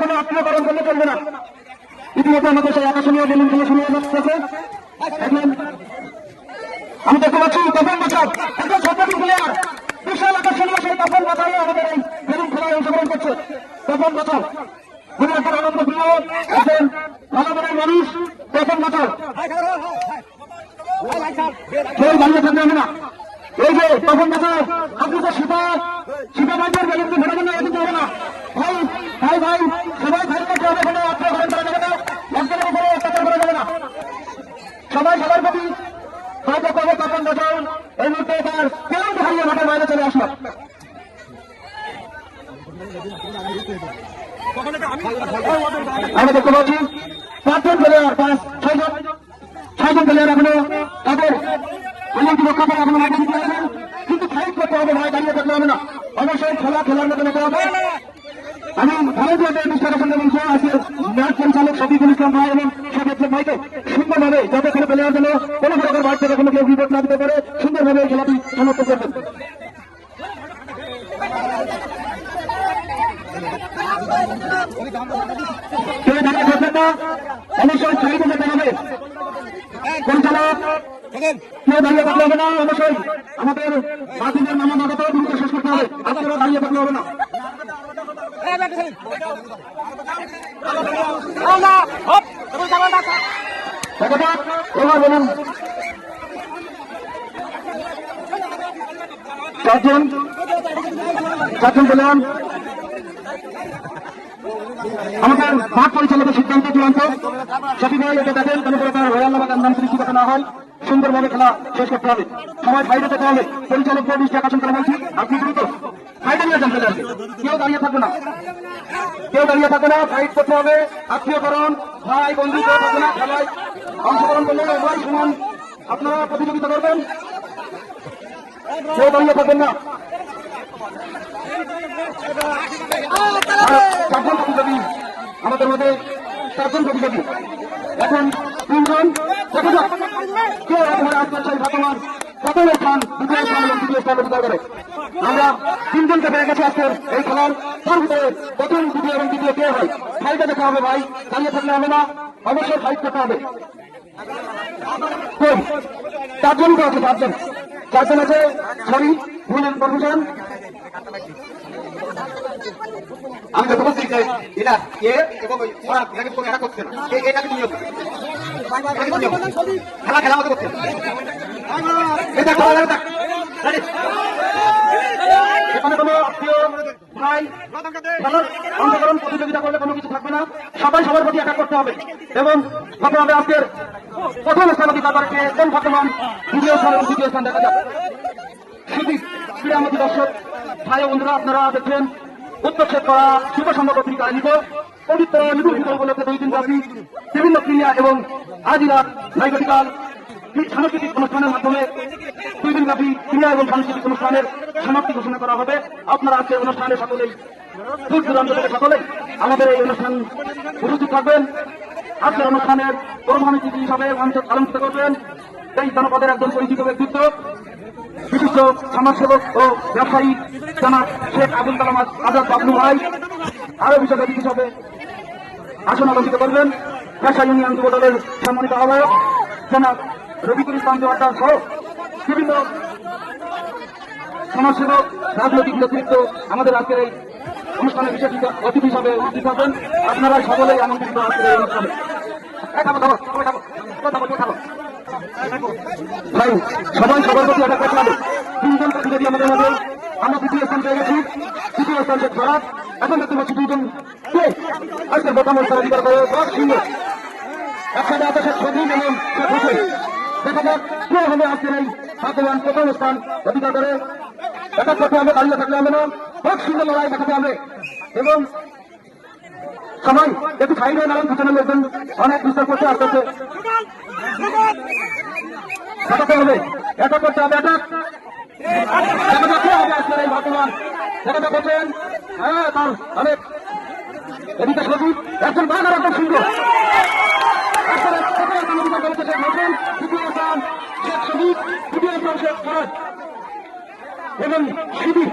কোনো আত্মীয়করণ করলে চলবে না। ইতিমধ্যে আমাদের সেই আকর্ষণীয় বেলুন খেলা শুরু হয়ে যাচ্ছে। এখন আমি দেখতে পাচ্ছি তপন বছর একজন সর্বাধিক প্লেয়ার, বিশাল আকর্ষণীয় সেই তপন বছর আমাদের এই বেলুন খেলায় অংশগ্রহণ করছে। তপন বছর খুবই একটা আনন্দ প্রিয় একজন ভালো মনের মানুষ। তপন বছর কেউ দাঁড়িয়ে থাকবে না। এই যে তপন বছর আপনি তো সীতা বাজার বেলুনকে ভেড়াবেন না, এদিকে হবে না ভাই। ভাই ভাই সবাই ভাই করতে হবে, কোনো আত্মগ্রহণ করা যাবে না, একজনের উপরে অত্যাচার করা যাবে না। সবাই সবার প্রতি হয়তো করবে। তপন বছর এই মুহূর্তে তার পেলুন হারিয়ে মাঠের বাইরে চলে আসলো। আমরা দেখতে পাচ্ছি 5জন প্লেয়ার, 6জন প্লেয়ার এখনো তাদের রক্ষা করে এখনো মাঠে দিতে আছেন, কিন্তু ফাইট করতে হবে ভাই, দাঁড়িয়ে থাকলে হবে না। অবশ্যই খেলার মতো নিতে হবে। আমি ভারতীয় বিশ্লেষণ মঞ্চ আজকের ম্যাচ পরিচালক শফিকুল ইসলাম ভাই এবং শফিকুল ভাইকে সুন্দরভাবে যাতে কোনো প্লেয়ার যেন কোনো প্রকার বাইরে থেকে কোনো কেউ বিপদ না দিতে পারে, সুন্দরভাবে এই খেলাটি সমাপ্ত করবেন। কেউ দাঁড়িয়ে থাকবেন না, অবশ্যই সাইডে যেতে হবে। পরিচালক কেউ দাঁড়িয়ে থাকলে হবে না, অবশ্যই আমাদের বাকিদের নামা মাথাতে দ্রুত শেষ করতে হবে। আপনারা দাঁড়িয়ে থাকলে হবে না। এবার বলুন 4জন বললাম আমাদের মাঠ পরিচালকের সিদ্ধান্ত চূড়ান্ত। সঠিক ভাই এটা দেখেন কোনো প্রকার হয়াল্লা বা গান সৃষ্টি করতে না হয়, সুন্দরভাবে খেলা শেষ করতে হবে। সবাই ফাইটে যেতে হবে। পরিচালক দৃষ্টি আকর্ষণ করে বলছি, আপনি দ্রুত ফাইটে নিয়ে যান। কেউ দাঁড়িয়ে থাকবে না, কেউ দাঁড়িয়ে থাকবে না, ফাইট করতে হবে। আত্মীয়করণ ভাই বন্ধু কেউ থাকবে না, খেলায় অংশগ্রহণ করলে উভয় সমান আপনারা প্রতিযোগিতা করবেন। কেউ দাঁড়িয়ে থাকবেন না। 4জন প্রতিযোগী আমাদের মধ্যে, 4জন প্রতিযোগী এখন 3জন। দেখা যাক কে আপনারা আজকের সেই বর্তমান প্রথম স্থান, দ্বিতীয় স্থান এবং তৃতীয় স্থান অধিকার করে। আমরা 3জনকে পেয়ে গেছি আজকের এই খেলার। তার ভিতরে প্রথম, দ্বিতীয় এবং তৃতীয় কে হয় ফাইটে দেখা হবে ভাই, দাঁড়িয়ে থাকলে হবে না, অবশ্যই ফাইট করতে হবে। 4জন তো আছে, 4জন আছে। সরি ভুলের পারমিশন। আমি তো বলছি যে এটা কে এবং ওরা এটাকে কোনো এটা করছে না, এটাকে নিয়ম খেলা মতো করছে এটা এখানে কোনো আত্মীয় ভাই অংশগ্রহণ প্রতিযোগিতা করলে কোনো কিছু থাকবে না। সবাই সবার প্রতি অ্যাটাক করতে হবে এবং হবে আজকের প্রথম স্থান অধিকার করে কোন বর্তমান দ্বিতীয় স্থান এবং তৃতীয় স্থান দেখা যাবে। শুধু ক্রীড়ামন্ত্রী দর্শক ভাই বন্ধুরা, আপনারা দেখছেন উত্তরক্ষেপ করা শুভ সংঘ পত্রিকা আয়োজিত পবিত্র ঈদুল ফিতর উপলক্ষে 2 দিন ব্যাপী বিভিন্ন ক্রীড়া এবং আজিরা নাইগটিকাল সাংস্কৃতিক অনুষ্ঠানের মাধ্যমে 2 দিন ব্যাপী ক্রীড়া এবং সাংস্কৃতিক অনুষ্ঠানের সমাপ্তি ঘোষণা করা হবে। আপনারা আজকে অনুষ্ঠানে সকলেই দূর দূরান্ত থেকে সকলেই আমাদের এই অনুষ্ঠান উপস্থিত থাকবেন। আজকের অনুষ্ঠানের প্রধান অতিথি হিসাবে আলোচিত করবেন এই জনপদের একজন পরিচিত ব্যক্তিত্ব, বিশিষ্ট সমাজসেবক ও ব্যবসায়ী জনাব শেখ আবুল কালাম আজাদ বাবলু ভাই। আরো বিশেষ অতিথি হিসাবে আসন আলোচিত করবেন পেশা ইউনিয়ন যুব দলের সম্মানিত আহ্বায়ক জনাব রবিকুল ইসলাম জোয়ারদার সহ বিভিন্ন সমাজসেবক, রাজনৈতিক নেতৃত্ব আমাদের আজকের এই অনুষ্ঠানে বিশেষ অতিথি হিসাবে উপস্থিত থাকবেন। আপনারা সকলেই আমন্ত্রিত আজকের এই অনুষ্ঠানে। ভাই সবাই সবার প্রতি একটা কথা হবে। 3জন প্রতিযোগী আমাদের মধ্যে, আমরা 2য় স্থান পেয়ে গেছি। 3য় স্থান শেখ ফরাদ। এখন দেখতে পাচ্ছি 2জন কে আজকের প্রথম স্থান অধিকার করে 10 শূন্য। একসাথে আছে শেখ সজিব এবং শেখ হোসেন। দেখা যাক কে হবে আজকের এই ভাগ্যবান প্রথম স্থান অধিকার করে। এটা করতে হবে, দাঁড়িয়ে থাকলে হবে না, 10 শূন্য লড়াই দেখাতে হবে। এবং সবাই একটু সাইড হয়ে নামেন, পিছনে লোকজন অনেক ডিস্টার্ব করতে আসতেছে। দেখাতে হবে, এটা করতে হবে, এটা দেখা যাচ্ছে হবে আজকের এই বর্তমান দেখাতে করছেন। হ্যাঁ তার অনেক এদিকে সজিব একজন বাঘ আর একজন সিংহ। দ্বিতীয় স্থান শেখ সজিব, তৃতীয় স্থান শেখ ফরাদ এবং শিবির।